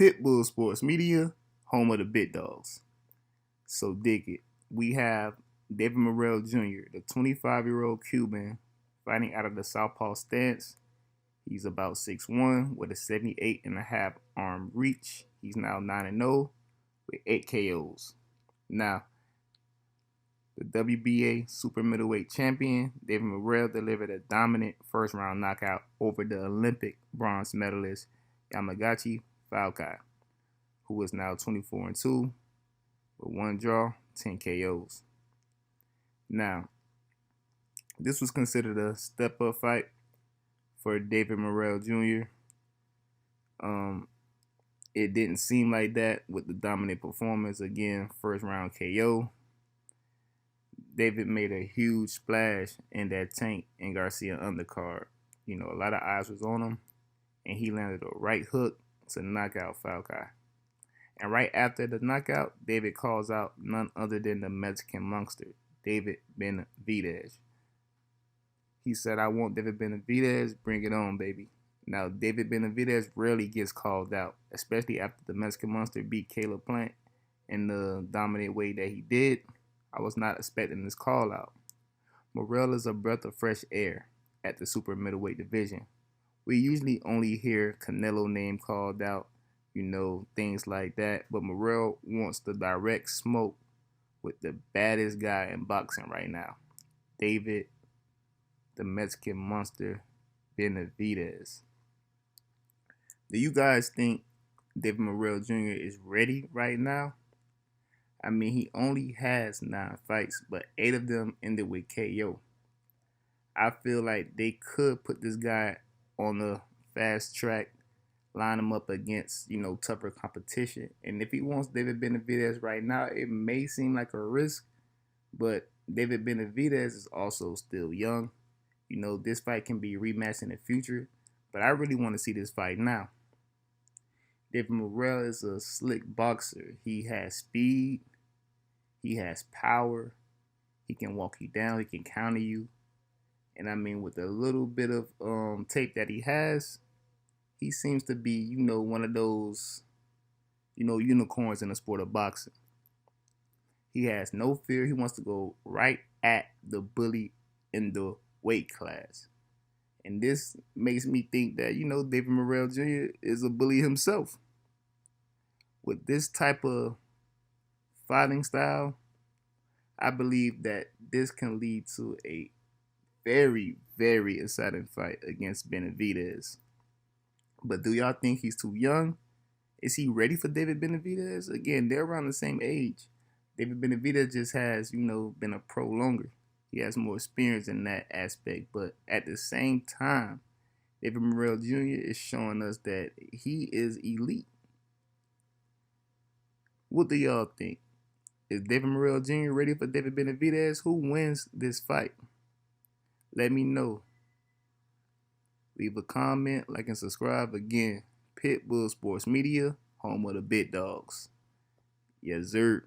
Pitbull Sports Media, home of the Big Dogs. So dig it. We have David Morrell Jr., the 25-year-old Cuban fighting out of the southpaw stance. He's about 6'1" with a 78.5 arm reach. He's now 9-0 with 8 KOs. Now, the WBA super middleweight champion, David Morrell, delivered a dominant first round knockout over the Olympic bronze medalist Yamagata Falcao, who is now 24-2 with 1 draw, 10 KOs. Now, this was considered a step-up fight for David Morrell Jr. It didn't seem like that with the dominant performance. Again, first round KO. David made a huge splash in that Tank and Garcia undercard. You know, a lot of eyes was on him, and he landed a right hook to knock out Falcao. And right after the knockout, David calls out none other than the Mexican monster, David Benavidez. He said, "I want David Benavidez, bring it on, baby." Now, David Benavidez rarely gets called out, especially after the Mexican monster beat Caleb Plant in the dominant way that he did. I was not expecting this call out. Morrell is a breath of fresh air at the super middleweight division. We usually only hear Canelo name called out, you know, things like that, but Morrell wants the direct smoke with the baddest guy in boxing right now, David, the Mexican monster, Benavidez. Do you guys think David Morrell Jr. is ready right now? I mean, he only has 9 fights, but 8 of them ended with KO. I feel like they could put this guy on the fast track, line him up against, you know, tougher competition. And if he wants David Benavidez right now, it may seem like a risk, but David Benavidez is also still young. You know, this fight can be rematched in the future, but I really want to see this fight now. David Morrell is a slick boxer. He has speed. He has power. He can walk you down. He can counter you. And I mean, with a little bit of tape that he has, he seems to be, you know, one of those, you know, unicorns in the sport of boxing. He has no fear. He wants to go right at the bully in the weight class. And this makes me think that, you know, David Morrell Jr. is a bully himself. With this type of fighting style, I believe that this can lead to a very, very exciting fight against Benavidez. But do y'all think he's too young? Is he ready for David Benavidez? Again, they're around the same age. David Benavidez just has, you know, been a pro longer. He has more experience in that aspect. But at the same time, David Morrell Jr. is showing us that he is elite. What do y'all think? Is David Morrell Jr. ready for David Benavidez? Who wins this fight? Let me know. Leave a comment, like, and subscribe. Again, Pitbull Sports Media, home of the Big Dogs. Yes, sir.